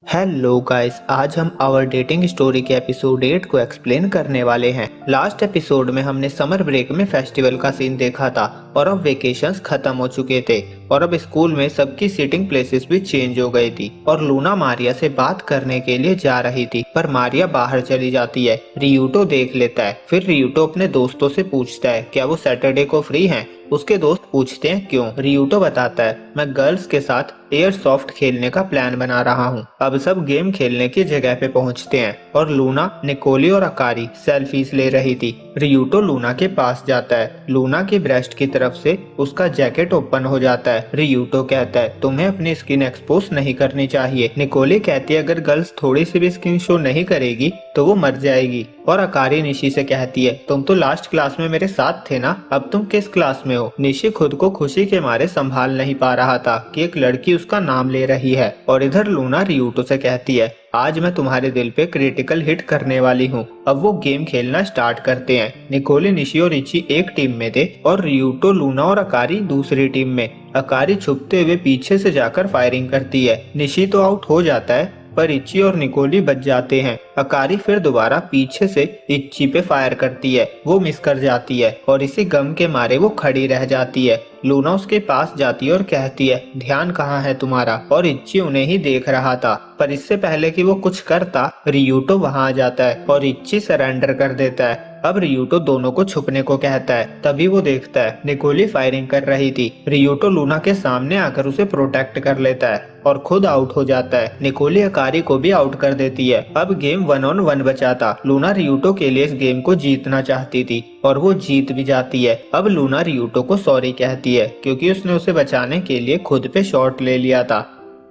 Hello guys, आज हम our dating story के एपिसोड 8 को एक्सप्लेन करने वाले हैं। लास्ट एपिसोड में हमने समर ब्रेक में फेस्टिवल का सीन देखा था और अब वेकेशंस खत्म हो चुके थे और अब स्कूल में सबकी सीटिंग प्लेसेस भी चेंज हो गई थी और लूना मारिया से बात करने के लिए जा रही थी, पर मारिया बाहर चली जाती है। रियूटो देख लेता है। फिर रियूटो अपने दोस्तों से पूछता है क्या वो सैटरडे को फ्री हैं। उसके दोस्त पूछते हैं क्यों। रियूटो बताता है मैं गर्ल्स के साथ एयर सॉफ्ट खेलने का प्लान बना रहा हूँ। अब सब गेम खेलने की जगह पे पहुँचते हैं और लूना, निकोली और अकारी सेल्फीज ले रही थी। रियूटो लूना के पास जाता है। लूना की ब्रेस्ट की तरफ से उसका जैकेट ओपन हो जाता है। रियूटो कहता है तुम्हें अपनी स्किन एक्सपोज नहीं करनी चाहिए। निकोली कहती है अगर गर्ल्स थोड़ी सी भी स्किन शो नहीं करेगी तो वो मर जाएगी। और अकारी निशी से कहती है तुम तो लास्ट क्लास में मेरे साथ थे ना, अब तुम किस क्लास में हो। निशी खुद को खुशी के मारे संभाल नहीं पा रहा था कि एक लड़की उसका नाम ले रही है। और इधर लूना रियूटो से कहती है आज मैं तुम्हारे दिल पे क्रिटिकल हिट करने वाली हूँ। अब वो गेम खेलना स्टार्ट करते हैं। निकोली, निशी और इची एक टीम में थे और रियूटो, लूना और अकारी दूसरी टीम में। अकारी छुपते हुए पीछे से जाकर फायरिंग करती है। निशी तो आउट हो जाता है पर इच्ची और निकोली बच जाते हैं। अकारी फिर दोबारा पीछे से इच्ची पे फायर करती है, वो मिस कर जाती है और इसी गम के मारे वो खड़ी रह जाती है। लूना उसके पास जाती है और कहती है ध्यान कहाँ है तुम्हारा, और इच्ची उन्हें ही देख रहा था। पर इससे पहले कि वो कुछ करता, रियूटो वहां आ जाता है और इच्ची सरेंडर कर देता है। अब रियूटो दोनों को छुपने को कहता है, तभी वो देखता है निकोली फायरिंग कर रही थी। रियूटो लूना के सामने आकर उसे प्रोटेक्ट कर लेता है और खुद आउट हो जाता है। निकोली अकारी को भी आउट कर देती है। अब गेम 1-on-1 बचा था। लूना रियूटो के लिए इस गेम को जीतना चाहती थी और वो जीत भी जाती है। अब लूना रियूटो को सॉरी कहती है क्योंकि उसने उसे बचाने के लिए खुद पे शॉट ले लिया था।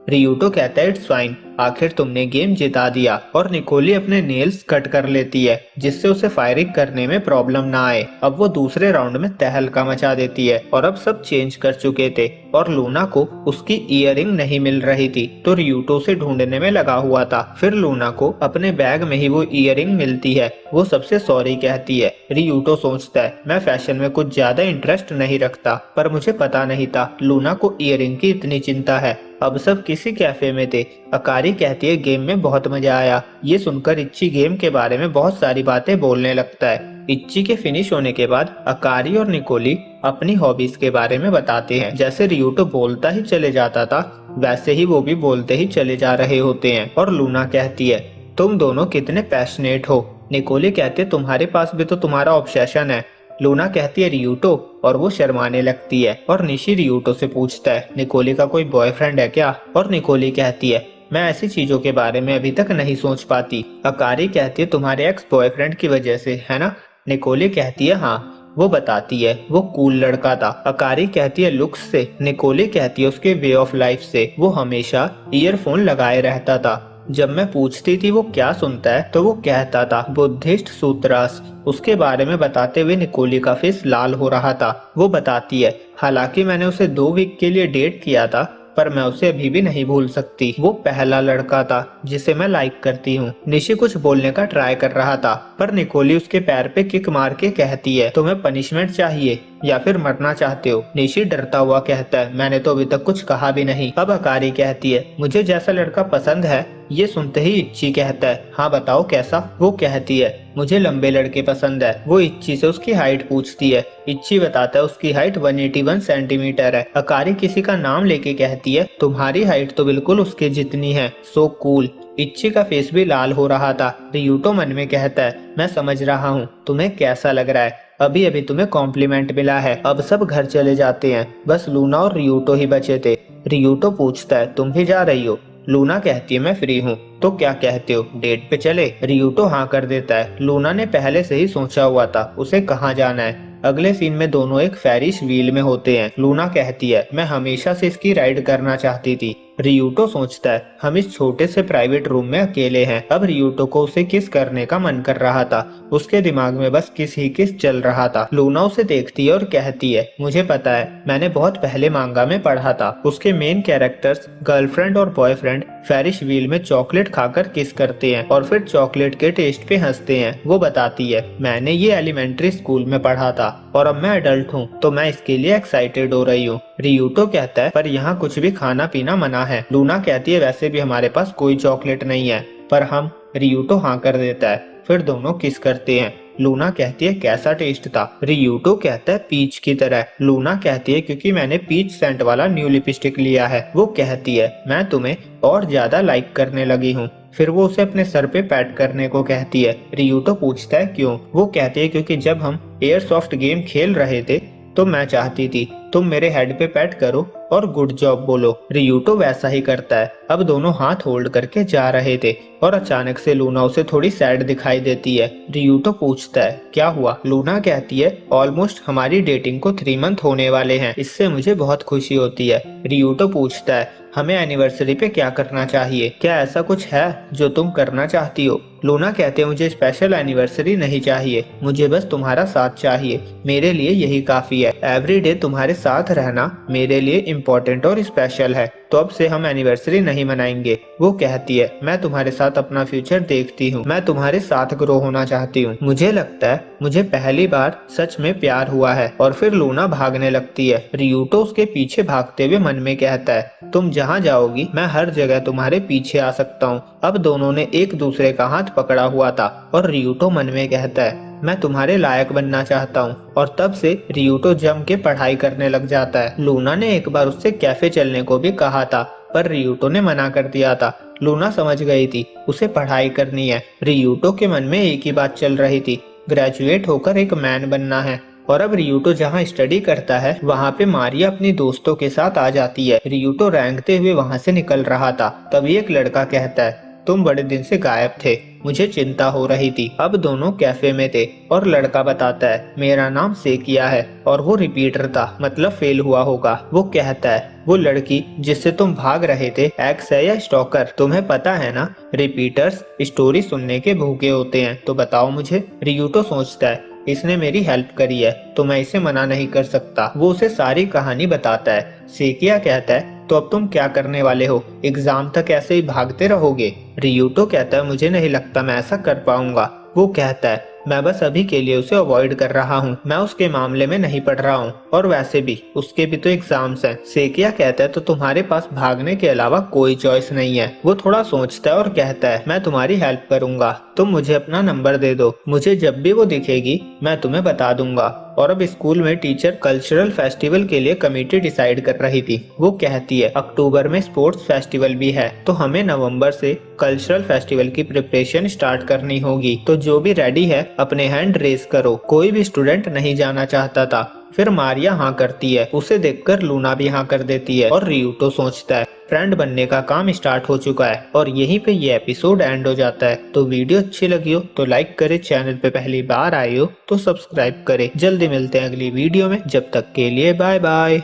रियूटो कहता है इट्स फाइन, आखिर तुमने गेम जिता दिया। और निकोली अपने नेल्स कट कर लेती है जिससे उसे फायरिंग करने में प्रॉब्लम ना आए। अब वो दूसरे राउंड में तहलका मचा देती है और अब सब चेंज कर चुके थे और लूना को उसकी इयररिंग नहीं मिल रही थी तो रियूटो उसे ढूंढने में लगा हुआ था। फिर लूना को अपने बैग में ही वो इयररिंग मिलती है। वो सबसे सॉरी कहती है। रियूटो सोचता है मैं फैशन में कुछ ज्यादा इंटरेस्ट नहीं रखता, पर मुझे पता नहीं था लूना को इयररिंग की इतनी चिंता है। अब सब किसी कैफे में थे। अकारी कहती है गेम में बहुत मजा आया। ये सुनकर इच्ची गेम के बारे में बहुत सारी बातें बोलने लगता है। इच्ची के फिनिश होने के बाद अकारी और निकोली अपनी हॉबीज के बारे में बताते हैं। जैसे रियूटो बोलता ही चले जाता था वैसे ही वो भी बोलते ही चले जा रहे होते हैं। और लूना कहती है तुम दोनों कितने पैशनेट हो। निकोली कहती है तुम्हारे पास भी तो तुम्हारा ऑब्सेशन है। लूना कहती है रियूटो, और वो शर्माने लगती है। और निशी रियूटो से पूछता है निकोली का कोई बॉयफ्रेंड है क्या। और निकोली कहती है मैं ऐसी चीजों के बारे में अभी तक नहीं सोच पाती। अकारी कहती है तुम्हारे एक्स बॉयफ्रेंड की वजह से, है ना। निकोली कहती है हाँ। वो बताती है वो कूल लड़का था। अकारी कहती है लुक्स से। निकोली कहती है उसके वे ऑफ लाइफ से। वो हमेशा ईयरफोन लगाए रहता था। जब मैं पूछती थी वो क्या सुनता है तो वो कहता था बुद्धिस्ट सूत्रास। उसके बारे में बताते हुए निकोली का फेस लाल हो रहा था। वो बताती है हालांकि मैंने उसे 2 वीक के लिए डेट किया था पर मैं उसे अभी भी नहीं भूल सकती। वो पहला लड़का था जिसे मैं लाइक करती हूँ। निशी कुछ बोलने का ट्राई कर रहा था पर निकोली उसके पैर पे किक मार के कहती है तुम्हें पनिशमेंट चाहिए या फिर मरना चाहते हो। निशी डरता हुआ कहता है मैंने तो अभी तक कुछ कहा भी नहीं। अब अकारी कहती है मुझे जैसा लड़का पसंद है। ये सुनते ही इच्ची कहता है हाँ बताओ कैसा। वो कहती है मुझे लंबे लड़के पसंद है। वो इच्ची से उसकी हाइट पूछती है। इच्ची बताता है उसकी हाइट 181 सेंटीमीटर है। अकारी किसी का नाम लेके कहती है तुम्हारी हाइट तो बिल्कुल उसके जितनी है, सो कूल। इच्ची का फेस भी लाल हो रहा था। रियूटो मन में कहता है मैं समझ रहा हूँ तुम्हें कैसा लग रहा है, अभी अभी तुम्हें कॉम्प्लीमेंट मिला है। अब सब घर चले जाते हैं, बस लूना और रियूटो ही बचे थे। रियूटो पूछता है तुम भी जा रही हो। लूना कहती है मैं फ्री हूँ, तो क्या कहते हो डेट पे चले। रियूटो हाँ कर देता है। लूना ने पहले से ही सोचा हुआ था उसे कहाँ जाना है। अगले सीन में दोनों एक फेरिस व्हील में होते हैं। लूना कहती है मैं हमेशा से इसकी राइड करना चाहती थी। रियूटो सोचता है हम इस छोटे से प्राइवेट रूम में अकेले हैं। अब रियूटो को उसे किस करने का मन कर रहा था। उसके दिमाग में बस किस ही किस चल रहा था। लूना उसे देखती है और कहती है मुझे पता है, मैंने बहुत पहले मांगा में पढ़ा था। उसके मेन कैरेक्टर्स गर्लफ्रेंड और बॉयफ्रेंड फेरिस व्हील में चॉकलेट खाकर किस करते हैं और फिर चॉकलेट के टेस्ट पे हंसते हैं। वो बताती है मैंने ये एलिमेंट्री स्कूल में पढ़ा था। और अब मैं एडल्ट हूँ तो मैं इसके लिए एक्साइटेड हो रही हूँ। रियूटो कहता है पर यहाँ कुछ भी खाना पीना मना है। लूना कहती है वैसे भी हमारे पास कोई चॉकलेट नहीं है, पर हम। रियूटो हाँ कर देता है। फिर दोनों किस करते हैं। लूना कहती है कैसा टेस्ट था। रियूटो कहता है पीच की तरह। लूना कहती है क्योंकि मैंने पीच सेंट वाला न्यू लिपस्टिक लिया है। वो कहती है मैं तुम्हें और ज्यादा लाइक करने लगी हूँ। फिर वो उसे अपने सर पे पैट करने को कहती है। रियूटो पूछता है क्यों। वो कहती है क्योंकि जब हम एयरसॉफ्ट गेम खेल रहे थे तो मैं चाहती थी तुम मेरे हेड पे पैट करो और गुड जॉब बोलो। रियूटो वैसा ही करता है। अब दोनों हाथ होल्ड करके जा रहे थे और अचानक से लूना उसे थोड़ी सैड दिखाई देती है। रियूटो पूछता है क्या हुआ। लूना कहती है ऑलमोस्ट हमारी डेटिंग को 3 मंथ होने वाले हैं, इससे मुझे बहुत खुशी होती है। रियूटो पूछता है हमें एनिवर्सरी पे क्या करना चाहिए, क्या ऐसा कुछ है जो तुम करना चाहती हो। लूना कहते हैं मुझे स्पेशल एनिवर्सरी नहीं चाहिए, मुझे बस तुम्हारा साथ चाहिए, मेरे लिए यही काफी है। एवरीडे तुम्हारे साथ रहना मेरे लिए इम्पोर्टेंट और स्पेशल है, तो अब से हम एनिवर्सरी नहीं मनाएंगे। वो कहती है मैं तुम्हारे साथ अपना फ्यूचर देखती हूँ, मैं तुम्हारे साथ ग्रो होना चाहती हूँ। मुझे लगता है मुझे पहली बार सच में प्यार हुआ है। और फिर लूना भागने लगती है। रियूटो उसके पीछे भागते हुए मन में कहता है तुम जहाँ जाओगी मैं हर जगह तुम्हारे पीछे आ सकता हूँ। अब दोनों ने एक दूसरे का हाथ पकड़ा हुआ था और रियूटो मन में कहता है मैं तुम्हारे लायक बनना चाहता हूँ। और तब से रियूटो जम के पढ़ाई करने लग जाता है। लूना ने एक बार उससे कैफे चलने को भी कहा था पर रियूटो ने मना कर दिया था। लूना समझ गई थी उसे पढ़ाई करनी है। रियूटो के मन में एक ही बात चल रही थी, ग्रेजुएट होकर एक मैन बनना है। और अब रियूटो जहाँ स्टडी करता है वहाँ पे मारिया अपनी दोस्तों के साथ आ जाती है। रियूटो रेंगते हुए वहाँ से निकल रहा था, तभी एक लड़का कहता है तुम बड़े दिन से गायब थे, मुझे चिंता हो रही थी। अब दोनों कैफे में थे और लड़का बताता है मेरा नाम सेकिया है और वो रिपीटर था, मतलब फेल हुआ होगा। वो कहता है वो लड़की जिससे तुम भाग रहे थे एक्स है या स्टॉकर, तुम्हें पता है ना रिपीटर्स स्टोरी सुनने के भूखे होते हैं, तो बताओ मुझे। रियूटो सोचता है इसने मेरी हेल्प करी है तो मैं इसे मना नहीं कर सकता। वो उसे सारी कहानी बताता है। सेकिया कहता है तो अब तुम क्या करने वाले हो, एग्जाम तक ऐसे ही भागते रहोगे। रियूटो कहता है मुझे नहीं लगता मैं ऐसा कर पाऊंगा। वो कहता है मैं बस अभी के लिए उसे अवॉइड कर रहा हूँ, मैं उसके मामले में नहीं पढ़ रहा हूँ और वैसे भी उसके भी तो एग्जाम्स हैं। सेकिया कहता है तो तुम्हारे पास भागने के अलावा कोई चॉइस नहीं है। वो थोड़ा सोचता है और कहता है मैं तुम्हारी हेल्प करूंगा, तुम मुझे अपना नंबर दे दो, मुझे जब भी वो दिखेगी मैं तुम्हें बता दूंगा। और अब स्कूल में टीचर कल्चरल फेस्टिवल के लिए कमेटी डिसाइड कर रही थी। वो कहती है अक्टूबर में स्पोर्ट्स फेस्टिवल भी है तो हमें नवंबर से कल्चरल फेस्टिवल की प्रिपरेशन स्टार्ट करनी होगी, तो जो भी रेडी है अपने हैंड रेज करो। कोई भी स्टूडेंट नहीं जाना चाहता था। फिर मारिया हाँ करती है, उसे देखकर लूना भी हाँ कर देती है और रियूटो सोचता है फ्रेंड बनने का काम स्टार्ट हो चुका है। और यहीं पे ये एपिसोड एंड हो जाता है। तो वीडियो अच्छी लगी हो तो लाइक करे, चैनल पे पहली बार आए हो तो सब्सक्राइब करे। जल्दी मिलते हैं अगली वीडियो में, जब तक के लिए बाय बाय।